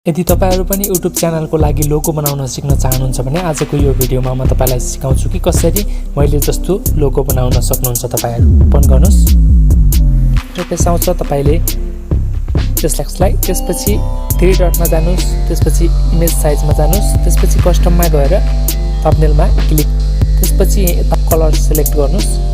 यदि तपाईहरु पनि YouTube च्यानलको लागि लोगो बनाउन सिक्न चाहनुहुन्छ भने आजको यो भिडियोमा म तपाईलाई सिकाउँछु कि कसरी मैले जस्तो लोगो बनाउन सक्नुहुन्छ। तपाईहरु ओपन गर्नुस्, इन्टरफेस आउँछ, तपाईले त्यसलाई त्यसपछि 3 डटमा जानुस्, त्यसपछि इमेज साइजमा जानुस्, त्यसपछि कस्टममा गएर थम्बनेलमा क्लिक, त्यसपछि कलर सिलेक्ट गर्नुस्।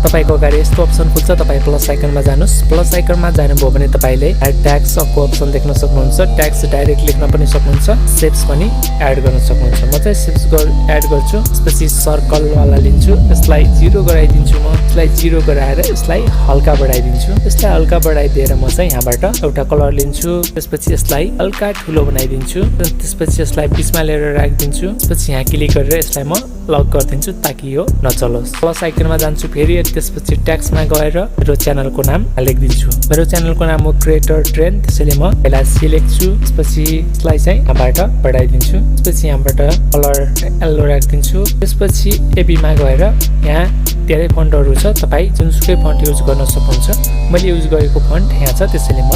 तपाईको अगाडि यस्तो अप्सन खुल्छ, तपाई प्लस आइकनमा जानुस्। प्लस आइकनमा जानुभयो भने तपाईले ट्याग्स को अप्सन देख्न सक्नुहुन्छ। ट्याग्स डाइरेक्ट लेख्न पनि सक्नुहुन्छ, शेप्स पनि एड गर्न सक्नुहुन्छ। म चाहिँ शेप्स एड गर्छु, त्यसपछि सर्कल वाला लिन्छु, यसलाई 0 गराइदिन्छु। म यसलाई 0 गराएर यसलाई हल्का बढाइदिन्छु। यसलाई हल्का बढाइदिएर म चाहिँ यहाँबाट एउटा कलर लिन्छु, त्यसपछि यसलाई हल्का ठुलो बनाइदिन्छु, त्यसपछि यसलाई बीचमा लिएर राखिदिन्छु। त्यसपछि यहाँ क्लिक गरेर यसलाई म लक गरिदिन्छु ताकि यो नचलोस्। प्लस आइकनमा जान्छु फेरि, त्यसपछि ट्याग्समा गएर मेरो च्यानलको नाम लेखिदिन्छु। मेरो च्यानलको नाम हो क्रिएटर ट्रेन्ड, त्यसैले म यसलाई सिलेक्ट छु, त्यसपछि यसलाई चाहिँ यहाँबाट बढाइदिन्छु, त्यसपछि यहाँबाट कलर येलो राखिदिन्छु। त्यसपछि एबीमा गएर यहाँ धेरै फन्टहरु छ, तपाई जुनसुकै फन्ट युज गर्न सक्नुहुन्छ। मैले युज गरेको फन्ट यहाँ छ, त्यसैले म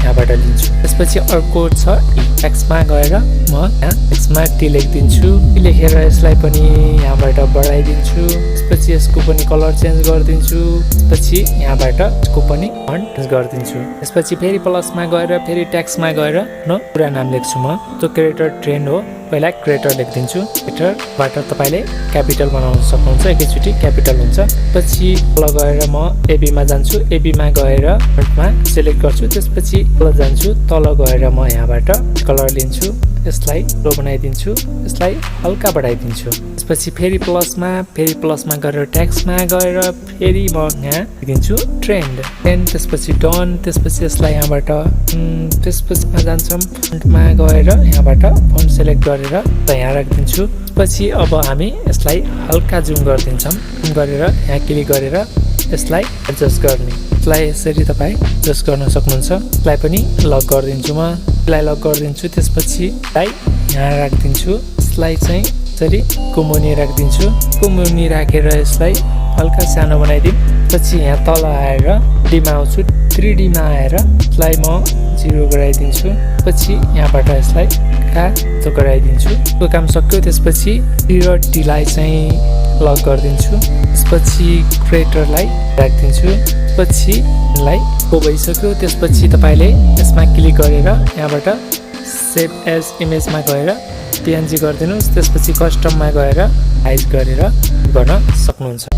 यहाँबाट लिन्छु। त्यसपछि अर्को छ टेक्स्टमा गएर म यहाँ टेक्स्टमा टी लेखिदिन्छु, लेखेर यसलाई पनि यहाँबाट बढाइदिन्छु। त्यसपछि यसको पनि कलर चेन्ज गरिदिन्छु, त्यसपछि यहाँबाट यसको पनि फन्ट चेन्ज गरिदिन्छु। त्यसपछि फेरि प्लसमा गएर फेरि टेक्स्टमा गएर न पुरा नाम लेख्छु। म त्यो क्रिएटर ट्रेन्ड हो, पहिला क्रिएटर लेखिदिन्छु। क्रिएटरबाट तपाईले क्यापिटल बनाउन सक्नुहुन्छ, एकैचोटी क्यापिटल हुन्छ। पछि तल गएर म एबीमा जान्छु, एबीमा गएर फन्टमा सिलेक्ट गर्छु, त्यसपछि तल जान्छु, तल गएर म यहाँबाट कलर लिन्छु, यसलाई लो बनाइदिन्छु, यसलाई हल्का बढाइदिन्छु। त्यसपछि फेरि प्लसमा गएर ट्याक्समा गएर फेरि म यहाँ दिन्छु ट्रेन्ड, त्यसपछि डन, त्यसपछि यसलाई यहाँबाट त्यसपछि जान्छौँ फन्टमा गएर यहाँबाट फन्ट सिलेक्ट गरेर यहाँ राखिदिन्छु। पछि अब हामी यसलाई हल्का जुम गरिदिन्छौँ, जुम गरेर यहाँ क्लिक गरेर यसलाई एडजस्ट गर्ने। यसलाई यसरी तपाई एडजस्ट गर्न सक्नुहुन्छ। यसलाई पनि लक गरिदिन्छु, म यसलाई लक गरिदिन्छु, त्यसपछि यसलाई यहाँ राखिदिन्छु। यसलाई चाहिँ यसरी कुमुनी राखिदिन्छु, कुमुनी राखेर यसलाई हल्का सानो बनाइदिउँ। पछि यहाँ तल आएर डीमा आउँछु, 3Dमा आएर यसलाई म 0 गराइदिन्छु, पछि यहाँबाट यसलाई तो गराइदिन्छु। त्यो काम सक्यो, त्यसपछि टीलाई चाहिँ लक गरिदिन्छु, त्यसपछि क्रिएटरलाई राखिदिन्छु, पछि यसलाई को भइसक्यो। त्यसपछि तपाईले यसमा क्लिक गरेर यहाँबाट सेभ एज इमेजमा गएर PNG गरिदिनुस्, त्यसपछि कस्टममा गएर साइज गरेर गर्न सक्नुहुन्छ।